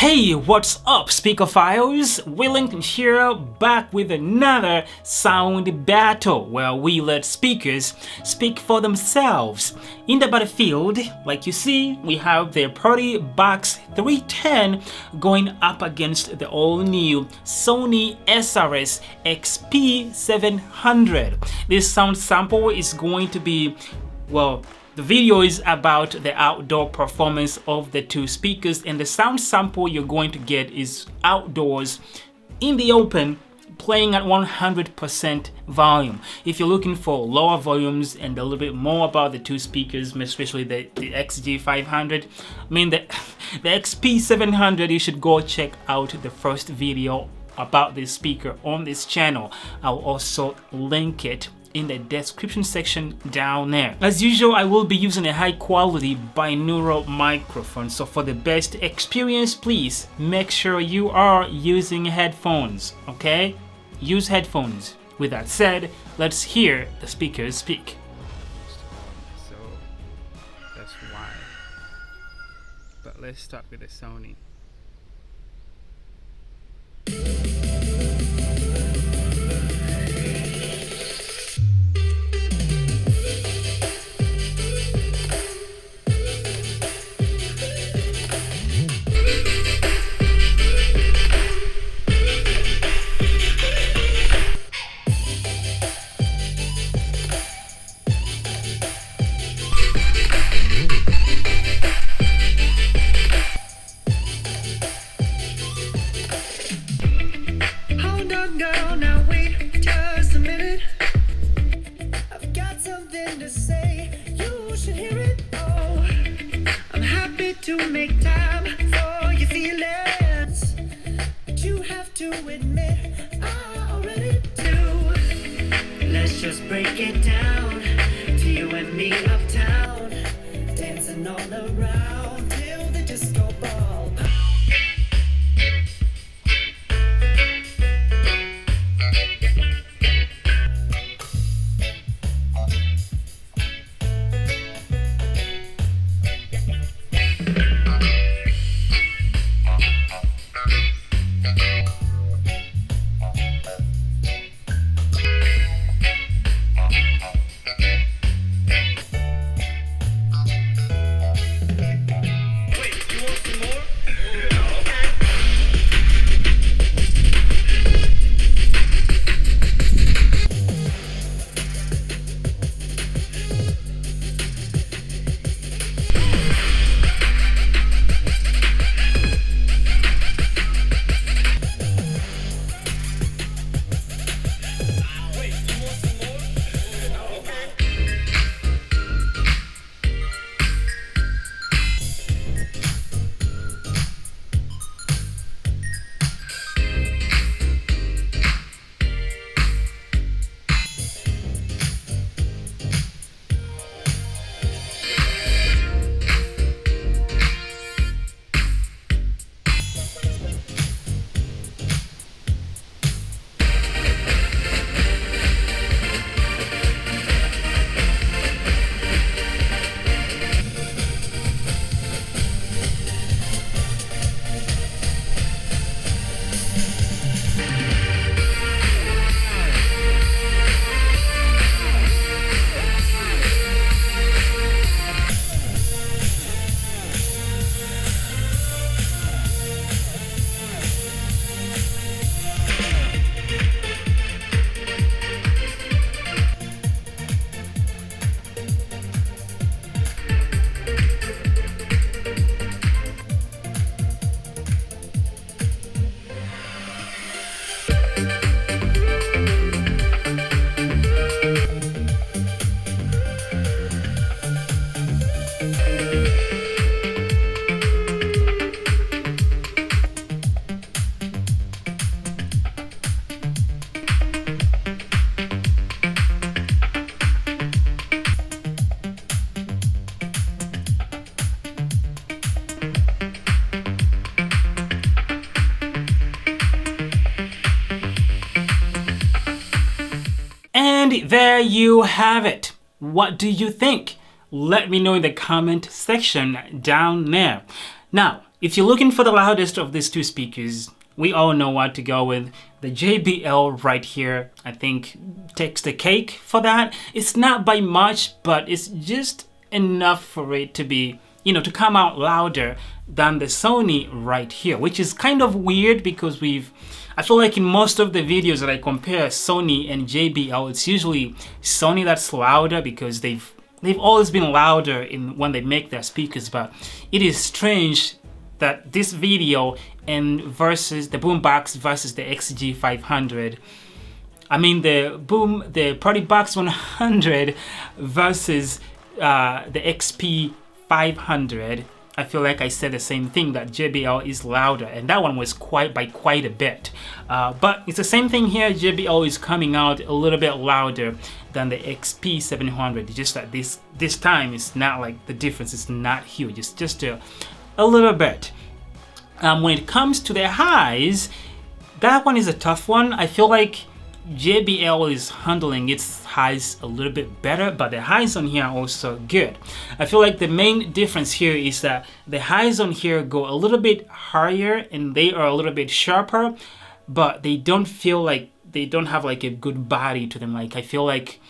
Hey, what's up, speakophiles? Willington here, back with another sound battle where we let speakers speak for themselves. In the battlefield, like you see, we have the Partybox 310 going up against the all-new Sony SRS XP700. This sound sample is going to be, well, the video is about the outdoor performance of the two speakers, and the sound sample you're going to get is outdoors in the open, playing at 100% volume. If you're looking for lower volumes and a little bit more about the two speakers, especially the XG500, I mean the XP700, you should go check out the first video about this speaker on this channel. I'll also link it in the description section down there. As usual, I will be using a high quality binaural microphone, so for the best experience, please make sure you are using headphones, okay? Use headphones. With that said, let's hear the speakers speak. So that's why. But let's start with the Sony. Girl, now wait just a minute. I've got something to say. You should hear it. Oh, I'm happy to make time for your feelings, but you have to admit I already do. Let's just break it down to you and me uptown, dancing all around till the disco ball. And there you have it. What do you think? Let me know in the comment section down there. Now, If you're looking for the loudest of these two speakers, we all know what to go with. The JBL right here, I think, takes the cake for that. It's not by much, but it's just enough for it to be, to come out louder than the Sony right here, which is kind of weird because I feel like in most of the videos that I compare Sony and JBL, it's usually Sony that's louder because they've always been louder when they make their speakers, but it is strange that this video and versus the boombox versus the XG500, I mean the Partybox 100 versus the XP500, I feel like I said the same thing, that JBL is louder, and that one was by quite a bit. But it's the same thing here. JBL is coming out a little bit louder than the XP700. It's just that this time it's not like the difference is not huge. It's just a little bit. When it comes to the highs, that one is a tough one. I feel like JBL is handling its highs a little bit better, but the highs on here are also good. I feel like the main difference here is that the highs on here go a little bit higher and they are a little bit sharper, but they don't feel like they don't have like a good body to them. Like I feel like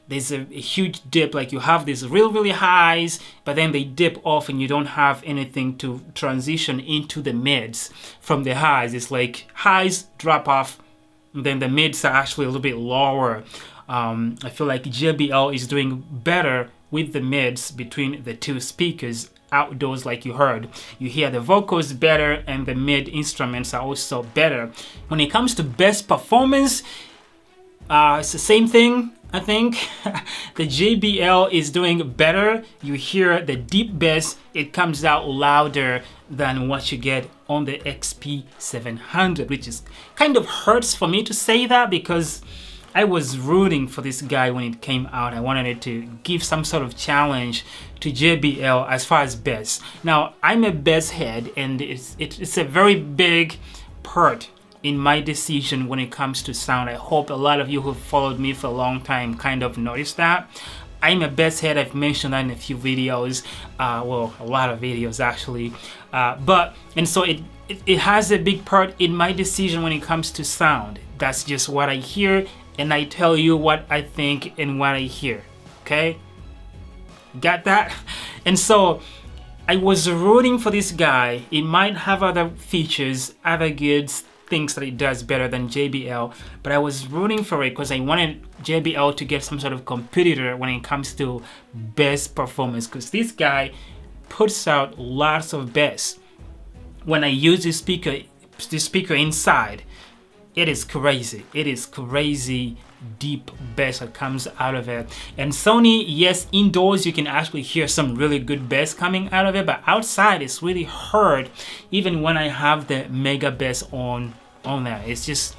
there's a huge dip, like you have these really highs, but then they dip off and you don't have anything to transition into the mids from the highs. It's like highs drop off, and then the mids are actually a little bit lower. I feel like JBL is doing better with the mids between the two speakers outdoors. Like you heard, you hear the vocals better and the mid instruments are also better. When it comes to best performance, it's the same thing. I think the JBL is doing better. You hear the deep bass, it comes out louder than what you get on the XP700, which is kind of hurts for me to say that because I was rooting for this guy when it came out. I wanted it to give some sort of challenge to JBL as far as bass. Now, I'm a bass head, and it's a very big part in my decision when it comes to sound. I hope a lot of you who've followed me for a long time kind of noticed that. I'm a bass head. I've mentioned that in a few videos, well, a lot of videos actually. And so it has a big part in my decision when it comes to sound. That's just what I hear, and I tell you what I think and what I hear, okay? Got that? And so I was rooting for this guy. It might have other features, other goods, things that it does better than JBL, but I was rooting for it because I wanted JBL to get some sort of competitor when it comes to bass performance, because this guy puts out lots of bass. When I use this speaker inside, it is crazy. It is crazy deep bass that comes out of it. And Sony, yes, indoors you can actually hear some really good bass coming out of it, but outside it's really heard even when I have the mega bass on there. It's just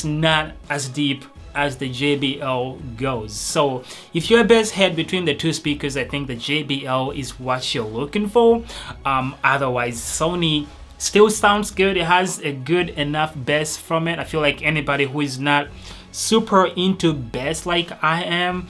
not as deep as the JBL goes. So if you're a bass head between the two speakers, I think the JBL is what you're looking for. Otherwise, Sony still sounds good. It has a good enough bass from it. I feel like anybody who is not super into bass like I am,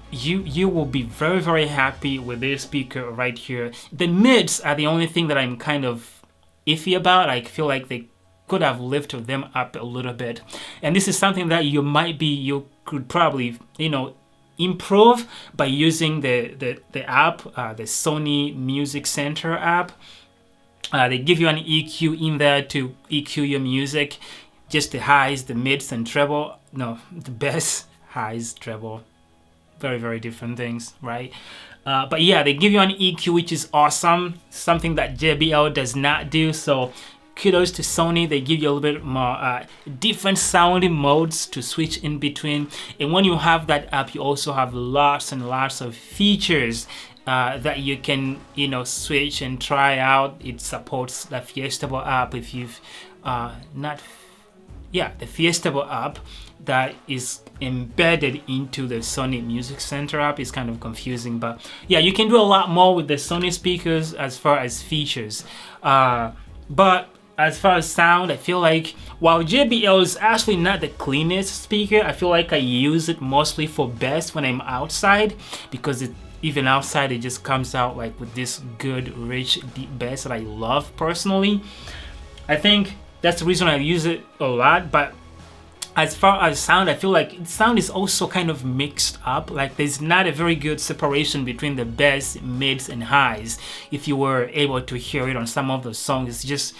you will be very happy with this speaker right here. The mids are the only thing that I'm kind of iffy about. I feel like they could have lifted them up a little bit, and this is something that you could probably improve by using the app, the Sony Music Center app. They give you an EQ in there to EQ your music, just the highs, the mids, and treble. No, the bass, highs, treble, very different things, right? But yeah, they give you an EQ, which is awesome, something that JBL does not do. So kudos to Sony. They give you a little bit more different sounding modes to switch in between, and when you have that app, you also have lots and lots of features that you can switch and try out. It supports the Fiestable app if you've the Fiestable app that is embedded into the Sony Music Center app. Is kind of confusing, but yeah, you can do a lot more with the Sony speakers as far as features. But as far as sound, I feel like while JBL is actually not the cleanest speaker, I feel like I use it mostly for bass when I'm outside because even outside it just comes out like with this good rich deep bass that I love personally. I think that's the reason I use it a lot. But as far as sound, I feel like sound is also kind of mixed up. Like there's not a very good separation between the bass, mids, and highs. If you were able to hear it on some of those songs, it's just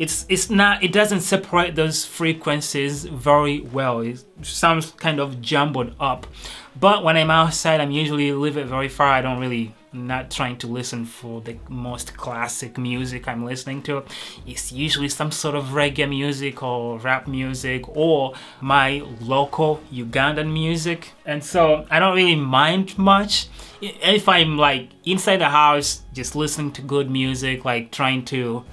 it doesn't separate those frequencies very well. It sounds kind of jumbled up. But when I'm outside, I'm usually leave it very far. I don't really, not trying to listen for the most classic music I'm listening to. It's usually some sort of reggae music or rap music or my local Ugandan music. And so I don't really mind much. If I'm like inside the house, just listening to good music, like trying to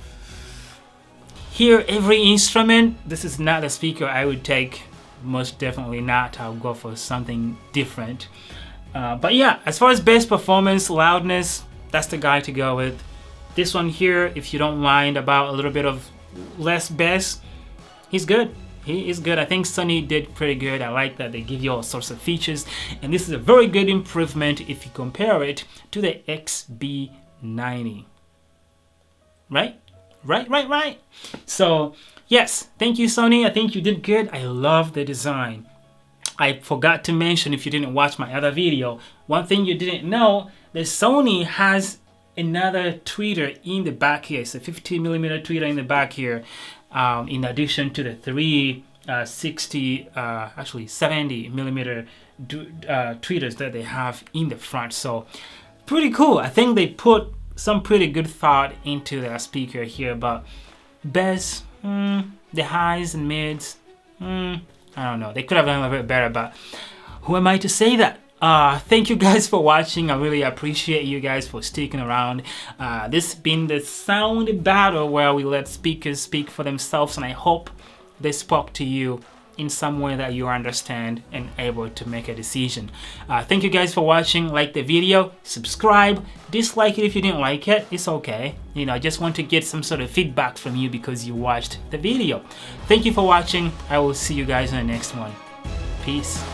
hear every instrument, this is not a speaker I would take. Most definitely not. I'll go for something different. But yeah, as far as bass performance, loudness, that's the guy to go with. This one here, if you don't mind about a little bit of less bass, he's good. He is good. I think Sony did pretty good. I like that they give you all sorts of features, and this is a very good improvement if you compare it to the XB90. Right? Right. So yes, thank you, Sony. I think you did good. I love the design. I forgot to mention, if you didn't watch my other video, one thing you didn't know, that Sony has another tweeter in the back here. It's a 50mm tweeter in the back here, in addition to the 70mm tweeters that they have in the front. So pretty cool. I think they put some pretty good thought into their speaker here. But bass, the highs and mids, I don't know, they could have done a little bit better, but who am I to say that? Thank you guys for watching. I really appreciate you guys for sticking around. This has been the sound battle where we let speakers speak for themselves, and I hope they spoke to you in some way that you understand and able to make a decision. Thank you guys for watching. Like the video, subscribe, dislike it if you didn't like it, it's okay. You know, I just want to get some sort of feedback from you because you watched the video. Thank you for watching. I will see you guys in the next one. Peace.